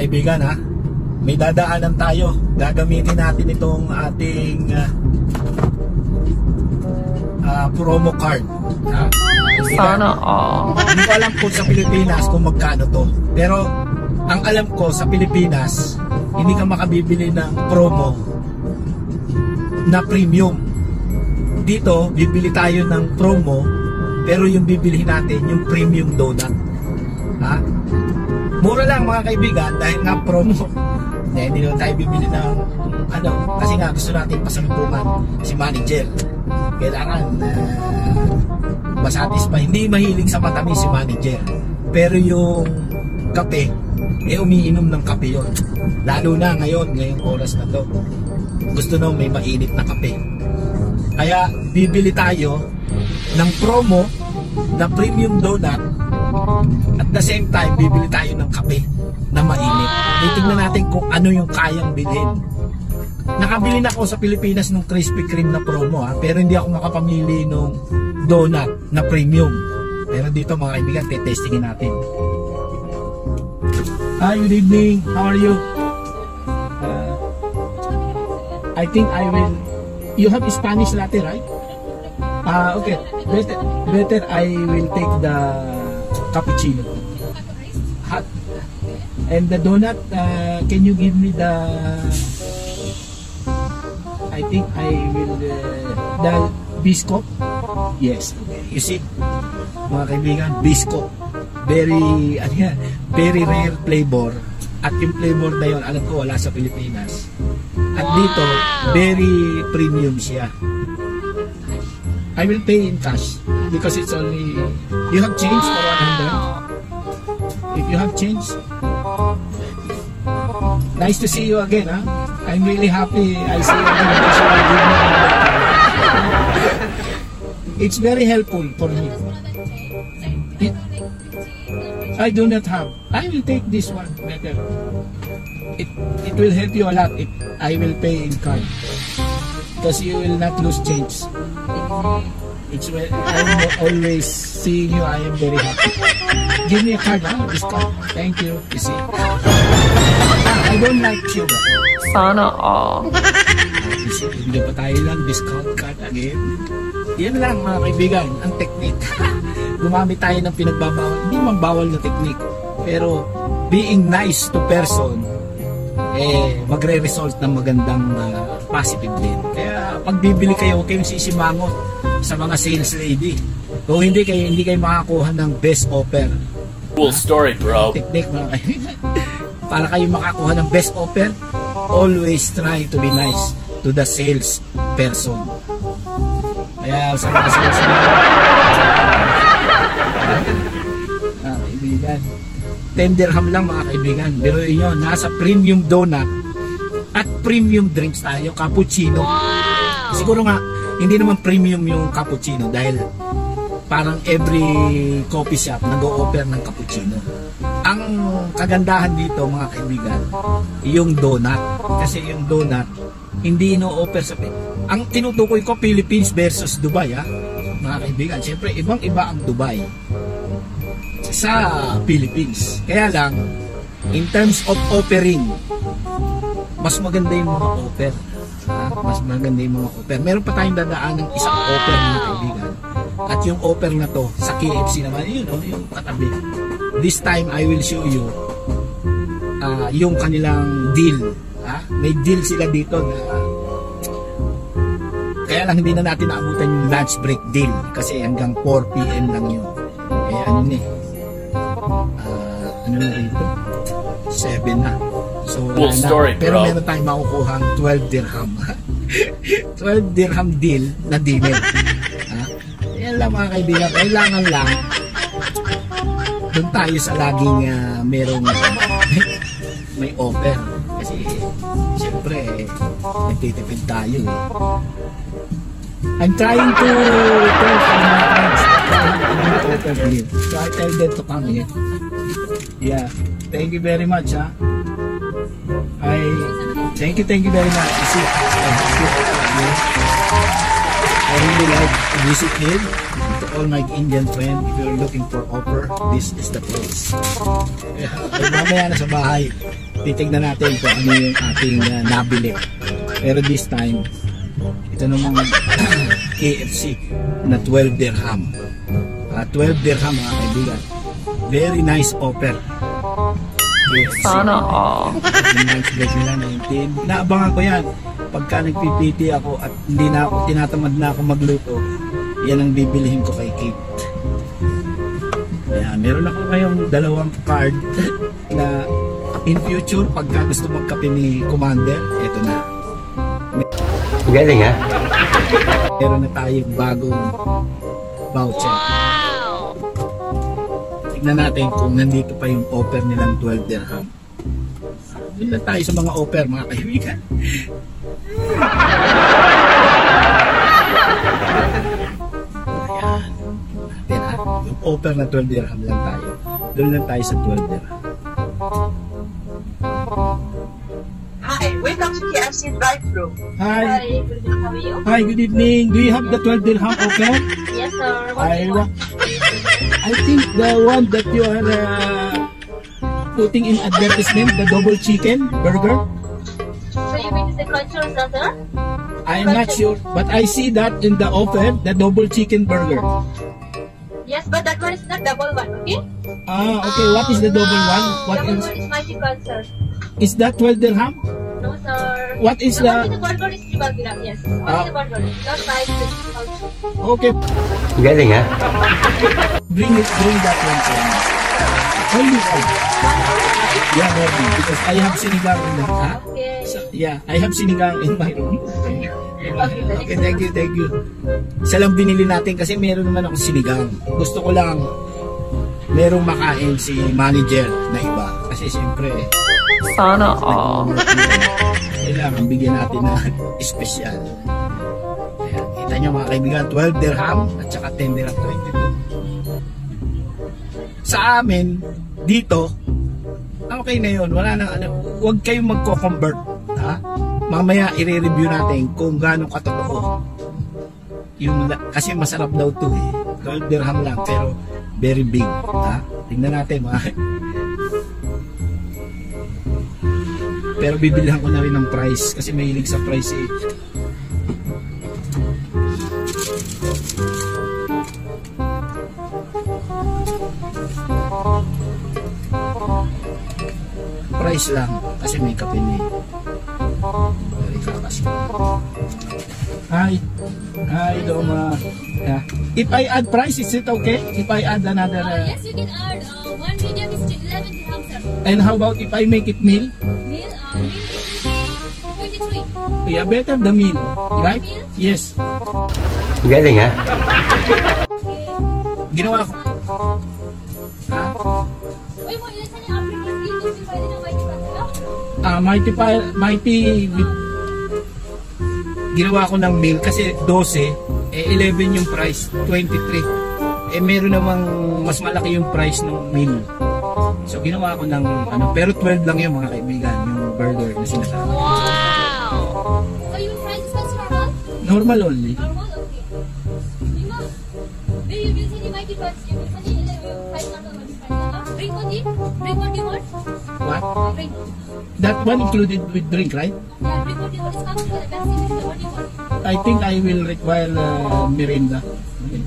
kaibigan ha, may dadaanan tayo. Gagamitin natin itong ating promo card ha? Sana Hindi ko alam kung sa Pilipinas kung magkano to, pero ang alam ko sa Pilipinas hindi ka makabibili ng promo na premium. Dito bibili tayo ng promo, pero yung bibili natin yung premium donut ha? Mura lang mga kaibigan dahil nga promo. Hindi naman tayo bibili ng ano, kasi nga gusto natin pasalubungan si manager. Kailangan masatisfy. Hindi mahilig sa matamis si manager, pero yung kape umiinom ng kape yon. Lalo na ngayong oras na to, gusto nung may mainit na kape. Kaya bibili tayo ng promo na premium donut, at the same time bibili tayo ng kape na mainit. Titingnan natin kung ano yung kayang bilhin. Nakabili na ako sa Pilipinas ng Krispy Kreme na promo ha, pero hindi ako makapamili ng donut na premium. Pero dito mga kaibigan, testingin natin. Hi, good evening. How are you? I think I will. You have Spanish latte, right? Okay. Better I will take the cappuccino. Hot. And the donut, can you give me the? I think I will the biscuit. Yes. Okay. You see, mga kaibigan, biscuit. Very very rare flavor, at yung flavor na yun alam ko wala sa Pilipinas, at dito very premium siya. I will pay in cash because it's only, you have change for 100. If you have change, nice to see you again huh? I'm really happy I see you again because you are giving me. It's very helpful for me. I do not have. I will take this one better. It will help you a lot if I will pay in card, because you will not lose change. It's when I'm always seeing you, I am very happy. Give me a card, huh? This card. Thank you. You see, I don't like sugar. Sana You see, hindi pa tayo lang discount card again. Yan lang mga kaibigan, ang technique. Gumamit tayo ng pinagbabawal, hindi man bawal na technique, pero being nice to person magre-result ng magandang positive din. Kaya pag bibili kayo, huwag kayong sisimangot sa mga sales lady. Kung hindi kayo makakuha ng best offer. Cool story, bro. Technique mga kaibigan. Para kayo makakuha ng best offer, always try to be nice to the sales person. Kaya sa mga sales lady, kaibigan, 10 dirham lang mga kaibigan. Pero yun, nasa premium donut at premium drinks tayo, cappuccino. Siguro nga hindi naman premium yung cappuccino dahil parang every coffee shop nag-o-offer ng cappuccino. Ang kagandahan dito mga kaibigan, yung donut. Kasi yung donut hindi ino-offer sa ang tinutukoy ko Philippines versus Dubai ha. Mga kaibigan, siyempre ibang-iba ang Dubai sa Philippines. Kaya lang, in terms of offering, mas maganda yung mga offer. Mas maganda yung mga offer. Meron pa tayong dadaan ng isang offer mga kaibigan. At yung offer na to, sa KFC naman, yun o, yung katabi. This time, I will show you yung kanilang deal. May deal sila dito na kaya lang hindi na natin naabutan yung lunch break deal kasi hanggang 4 PM lang yun. Kaya ano na rito? 7 na. So, cool story, pero bro. meron tayong makukuha 12 dirham. 12 dirham deal na dinner. Yan lang mga kaibigan. Kailangan lang doon tayo sa laging merong may offer. Kasi siyempre nagtitipid tayo I'm trying to tell my friends offer deal. So I tell them to come here. Yeah. Thank you very much thank you very much. You see, I really like to visit here. To all my Indian friends, if you're looking for offer, this is the place. Mamaya na sa bahay. titignan natin kung ano yung ating nabili. Pero this time, ito namang KFC na 12 dirham. 12 dirham mga kaibigan. Very nice offer. KFC. Sana all. Yung lunch break nila 19. Naabangan ko yan. Pagka nagpipiti ako at hindi na ako, tinatamad na ako magluto, yan ang bibilihin ko kay Kate. Kaya meron ako ngayong dalawang card na in future pagka gusto magkape ni Commander, eto na. Galing ha? Meron na tayong bagong voucher. Tignan natin kung nandito pa yung offer nilang 12 dirham. Doon lang tayo sa mga offer mga kaibigan. Ayan. Natin ha. Yung offer na 12 dirham lang tayo. Doon lang tayo sa 12 dirham. Hi, welcome to KFC drive-thru. Hi. Good evening, how are you? Hi, good evening. Do you have the 12 dirham offer? Yes, sir. What do you want? I think the one that you are putting in advertisement, the double chicken burger. So you mean to say culture, sir? I am not sure, but I see that in the offer, the double chicken burger. Yes, but that one is not double one, okay? Okay. What is the double one? What Double is? one is mighty culture. Is that 12 dirham? No, sir. What is Only the? the burger is 3 dirham, yes. Only the burger. Not rice, culture. Okay, Galing ha? bring that one to me. Only one. Yeah, maybe because I have sinigang in the. Okay. So, yeah, I have sinigang in my room. Okay, thank you. Isa lang binili natin kasi meron naman akong sinigang. Gusto ko lang merong makain si manager na iba. Kasi siyempre, Sana all. kailangan bigyan natin na espesyal. Ayan, kita nyo mga kaibigan, 12 dirham at saka 10 dirham 22. Sa amin, dito, okay na yun. Wala na, huwag kayong magko-convert. Ha? Mamaya i-review natin kung gaano katotoo. Kasi masarap daw to eh. 12 dirham lang pero very big. Ha? Tingnan natin mga. Pero bibilihan ko na rin ng price kasi mahilig sa price eh. Price lang kasi may kape ni. Very kakas. Hi, Doma. Yeah. If I add price, is it okay? If I add another... Yes, you can add one medium is 11 dirham, sir. And how about if I make it meal? Meal is 23. Yeah, better the meal. Right? Yes. Galing ha? Ginawa ko. Uy, mo ilan sa niya African tea? Gusto pwede ng mighty pantala? Mighty with... Ginawa ko ng meal kasi 12, 11 yung price, 23. Meron namang mas malaki yung price ng meal. So ginawa ko ng pero 12 lang yung mga kaibigan, yung burger na sinasabi. Wow! So your price is just normal? Normal only. Normal? Okay. Lima. Do you use any mighty pants? You use any price normal mighty pants? Drink only? Drink what you want? What? Drink. That one included with drink, right? Yeah, drink what you want. It's comes with a Pepsi. What do you want? I think I will require Mirinda.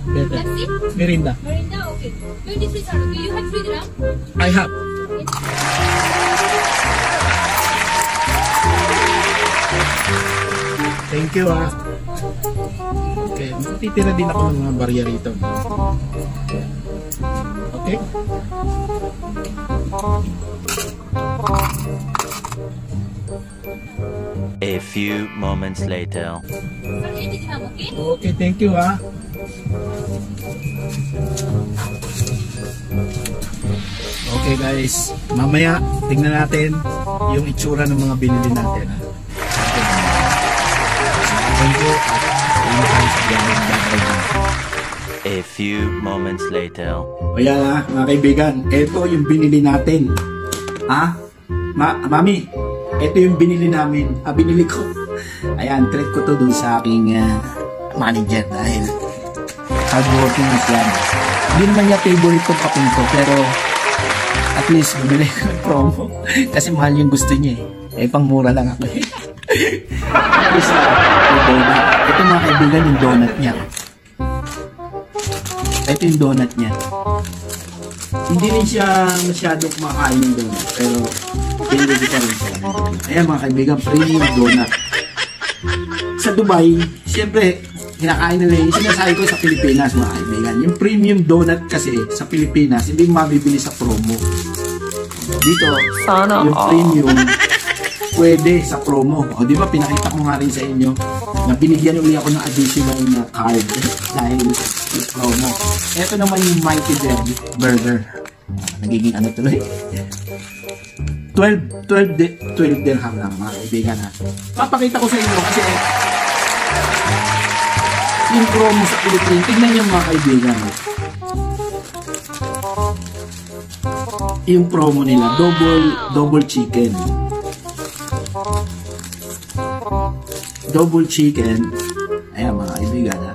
Better. Pepsi? Mirinda. Mirinda? Okay. 23, sir. Okay, you have 3 dirham? I have. Thank you ah. Okay, titira din ako ng mga barya rito. Okay? A few moments later. Sir, 80 dirham, okay? Okay, thank you ah. Okay guys, mamaya tingnan natin yung itsura ng mga binili natin. Thank you. A few moments later. O yan ha, mga kaibigan, ito yung binili natin. Ha? Mami, ito yung binili namin. Binili ko. Ayan, treat ko to dun sa aking manager dahil hardworking na siya. Hindi naman niya favorite itong kaping ko, pero At least, bumili ko ng promo. Kasi mahal yung gusto niya eh. Pang mura lang ako eh. Isa, yung donut. Ito mga kaibigan, yung donut niya. Ito yung donut niya. Hindi rin siya masyadong kumakain ng donut. Pero, pinili ko pa rin siya. Ayan mga kaibigan, premium donut. Sa Dubai, siyempre, kinakain nila yung sinasabi ko sa Pilipinas mga kaibigan. Yung premium donut kasi sa Pilipinas, hindi mabibili sa promo. Dito, Sana yung all. premium, pwede sa promo. O di ba pinakita ko nga rin sa inyo na binigyan ulit ako ng additional na card dahil yung promo. Ito naman yung Mighty Burger. Nagiging ano tuloy. 12 dirham lang mga kaibigan ha. Papakita ko sa inyo kasi yung promo sa Pilipinas. Tignan nyo mga kaibigan ha. Yung promo nila, double chicken. Double chicken. Ayan mga kaibigan ha.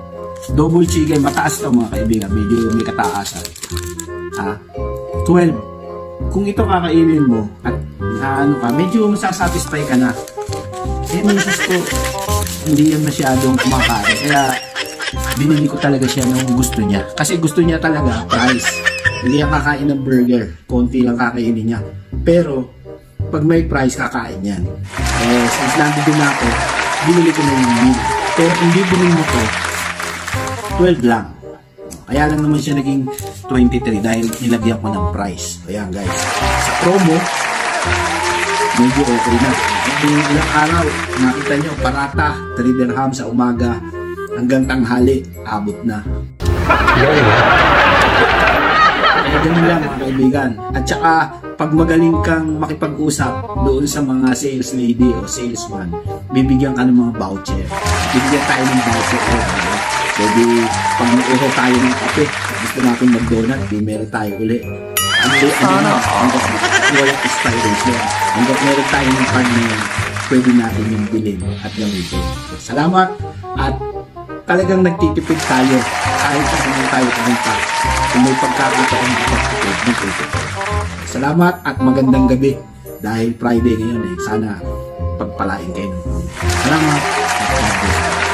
Double chicken, mataas to mga kaibigan. Medyo may kataasan. Ha? 12. Kung ito kakainin mo at ano ka, medyo masasatisfy ka na. Eh, misis ko, hindi yan masyadong kumakain. Kaya, binili ko talaga siya ng gusto niya. Kasi gusto niya talaga, price. Hindi yan kakain ng burger. Konti lang kakainin niya. Pero, pag may price, kakain yan. Eh, since nandito na ako, binili ko na yung meal. Pero, hindi binili mo to, 12 lang. Kaya lang naman siya naging 23 dahil nilagyan ko ng price. Ayan guys. Sa promo, medyo okay na. Yung ilang araw, nakita nyo, parata, 3 dirham sa umaga, hanggang tanghali, abot na. Galing ha? Kaya ganun lang mga kaibigan. At saka, pag magaling kang makipag-usap doon sa mga sales lady o salesman, bibigyan ka ng mga voucher. Bibigyan tayo ng voucher. Pwede, pag nag-uho tayo ng kape, gusto natin mag-donut, di meron tayo uli. Hanggang wala expiration. Hanggang meron tayo ng card na yan, pwede natin yung bilhin at gamitin. Salamat at talagang nagtitipid tayo kahit sa kung tayo pumunta. Kung may pagkakataon nagtitipid. Salamat at magandang gabi dahil Friday ngayon eh. Sana pagpalain kayo. Salamat at God bless.